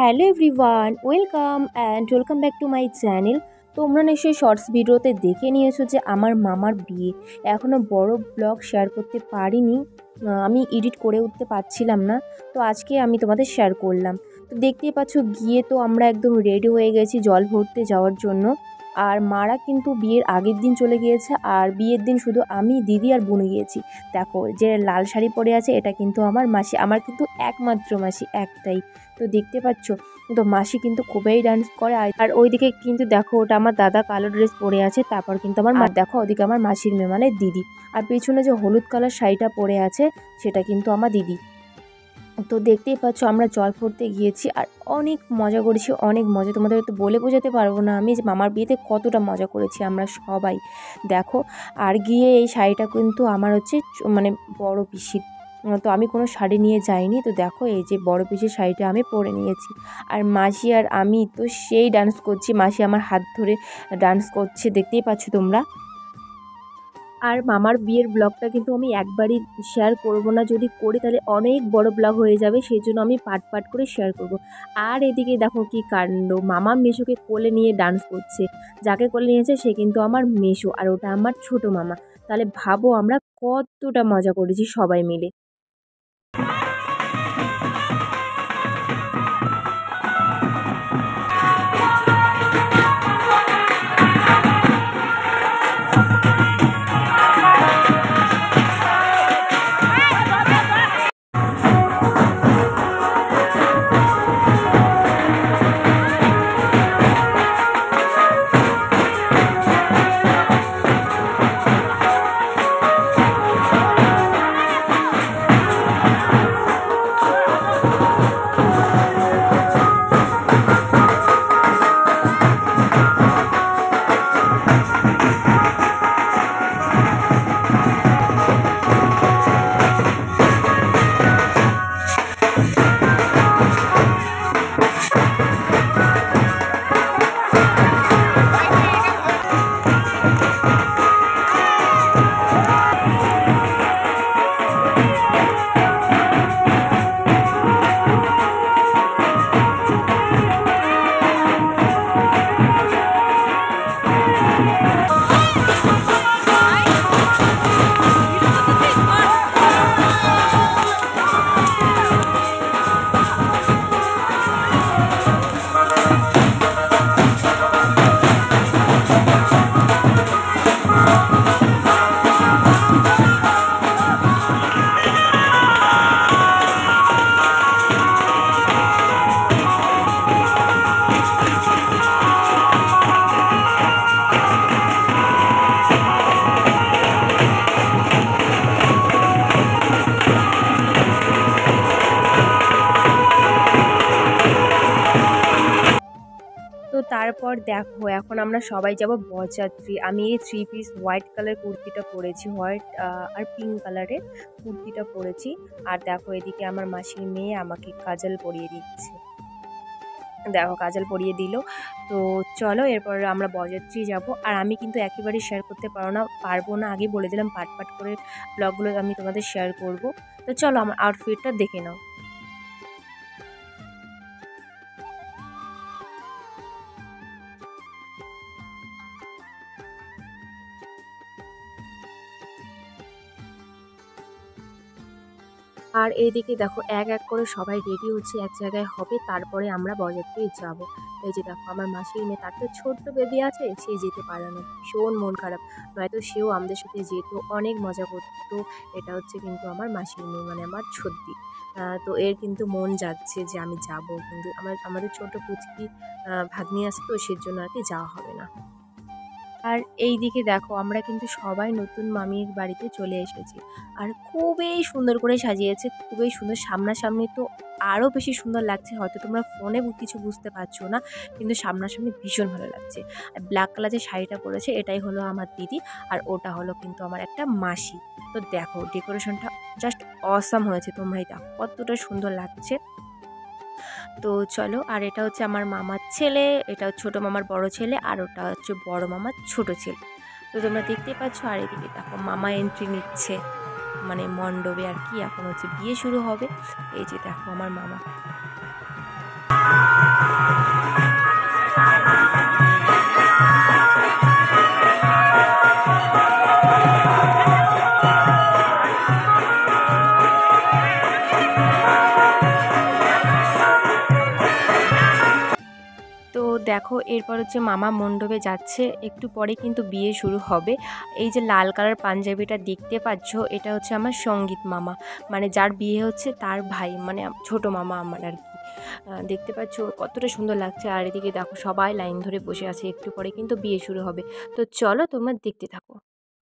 Hello everyone, welcome back to my channel. তোমরা নিশ্চয়ই shorts ভিডিওতে দেখে নিয়েছো যে আমার মামার বিয়ে। এখনও বড় ব্লগ শেয়ার করতে পারিনি, আমি এডিট করে উঠতে পারছিলাম না, তো আজকে আমি তোমাদের শেয়ার করলাম। তো দেখতেই পাচ্ছ গিয়ে তো আমরা একদম রেডি হয়ে গেছি জল ভরতে যাওয়ার জন্য। আর মারা কিন্তু বিয়ের আগের দিন চলে গিয়েছে, আর বিয়ের দিন শুধু আমি, দিদি আর বোন গিয়েছি। দেখো যে লাল শাড়ি পরে আছে এটা কিন্তু আমার মাসি, আমার কিন্তু একমাত্র মাসি একটাই। তো দেখতে পাচ্ছ তো মাসি কিন্তু খুবই ডান্স করে। আর ওইদিকে কিন্তু দেখো ওটা আমার দাদা কালো ড্রেস পরে আছে, তারপর কিন্তু আমার মা, দেখো ওদিকে আমার মাসির মেয়ে মানে দিদি। আর পেছনে যে হলুদ কালার শাড়িটা পরে আছে সেটা কিন্তু আমার দিদি। তো দেখতেই পাচ্ছ আমরা জল ভরতে গিয়েছি আর অনেক মজা করেছি, অনেক মজা। তোমাদের তো বলে বোঝাতে পারবো না আমি যে মামার বিয়েতে কতটা মজা করেছি আমরা সবাই। দেখো আর গিয়ে এই শাড়িটা কিন্তু আমার হচ্ছে মানে বড় পিসির, তো আমি কোনো শাড়ি নিয়ে যাইনি। তো দেখো এই যে বড় পিসির শাড়িটা আমি পরে নিয়েছি। আর মাসি আর আমি তো সেই ডান্স করছি, মাসি আমার হাত ধরে ডান্স করছে, দেখতেই পাচ্ছ তোমরা। আর মামার বিয়ের ব্লগটা কিন্তু আমি একবারই শেয়ার করব না, যদি করি তাহলে অনেক বড় ব্লগ হয়ে যাবে, সেই জন্য আমি পার্ট করে শেয়ার করব। আর এদিকে দেখো কি কাণ্ড, মামা মেশোকে কোলে নিয়ে ডান্স করছে। যাকে কোলে নিয়েছে সে কিন্তু আমার মেশো, আর ওটা আমার ছোট মামা। তাহলে ভাবো আমরা কতটা মজা করেছি সবাই মিলে। তো তারপর দেখো এখন আমরা সবাই যাব বরযাত্রী। আমি এই 3 পিস হোয়াইট কালার কুর্তিটা পরেছি, হোয়াইট আর পিঙ্ক কালারের কুর্তিটা পরেছি। আর দেখো এদিকে আমার মাসির মেয়ে আমাকে কাজল পরিয়ে দিচ্ছে, দেখো কাজল পরিয়ে দিল। তো চলো এরপর আমরা বরযাত্রী যাব। আর আমি কিন্তু একেবারেই শেয়ার করতে পারবো না, আগে বলে দিলাম পার্ট করে ব্লগগুলো আমি তোমাদের শেয়ার করব। তো চলো আমার আউটফিটটা দেখে নাও। আর এইদিকে দেখো এক এক করে সবাই রেডি হচ্ছে, এক জায়গায় হবে, তারপরে আমরা বরযাত্রী যাব। এই যে দেখো আমার মাসির মেয়ে, তার তো ছোট্ট বেবি আছে, সে যেতে পারে না, ভীষণ মন খারাপ, নয়তো সেও আমাদের সাথে যেত, অনেক মজা করতো। এটা হচ্ছে কিন্তু আমার মাসির মেয়ে মানে আমার ছোটদি। তো এর কিন্তু মন যাচ্ছে যে আমি যাব, কিন্তু আমাদের ছোট পুচকি ভাগ্নি আছে, তো সেজন্য আর কি যাওয়া হবে না। আর এই দিকে দেখো আমরা কিন্তু সবাই নতুন মামির বাড়িতে চলে এসেছি। আর খুবই সুন্দর করে সাজিয়েছে, খুবই সুন্দর, সামনাসামনি তো আরও বেশি সুন্দর লাগছে। হয়তো তোমরা ফোনে কিছু বুঝতে পারছো না, কিন্তু সামনাসামনি ভীষণ ভালো লাগছে। আর ব্ল্যাক কালার যে শাড়িটা পরেছে এটাই হলো আমার দিদি, আর ওটা হলো কিন্তু আমার একটা মাসি। তো দেখো ডেকোরেশনটা জাস্ট অসাম হয়েছে, তোমরাই দেখো কতটা সুন্দর লাগছে। তো চলো, আর এটা হচ্ছে আমার মামার ছেলে, এটা ছোট মামার বড় ছেলে, আর ওটা হচ্ছে বড় মামার ছোট ছেলে। তো তোমরা দেখতেই পাচ্ছ। আর এদিকে দেখো মামা এন্ট্রি নিচ্ছে মানে মণ্ডপে আর কি, এখন হচ্ছে বিয়ে শুরু হবে। এই যে দেখো আমার মামা। দেখো এরপর হচ্ছে মামা মণ্ডপে যাচ্ছে, একটু পরে কিন্তু বিয়ে শুরু হবে। এই যে লাল কালার পাঞ্জাবিটা দেখতে পাচ্ছ, এটা হচ্ছে আমার সঙ্গীত মামা, মানে যার বিয়ে হচ্ছে তার ভাই, মানে ছোট মামা আমার আর কি। দেখতে পাচ্ছ কতটা সুন্দর লাগছে। আর এদিকে দেখো সবাই লাইন ধরে বসে আছে, একটু পরে কিন্তু বিয়ে শুরু হবে। তো চলো তোমরা দেখতে থাকো।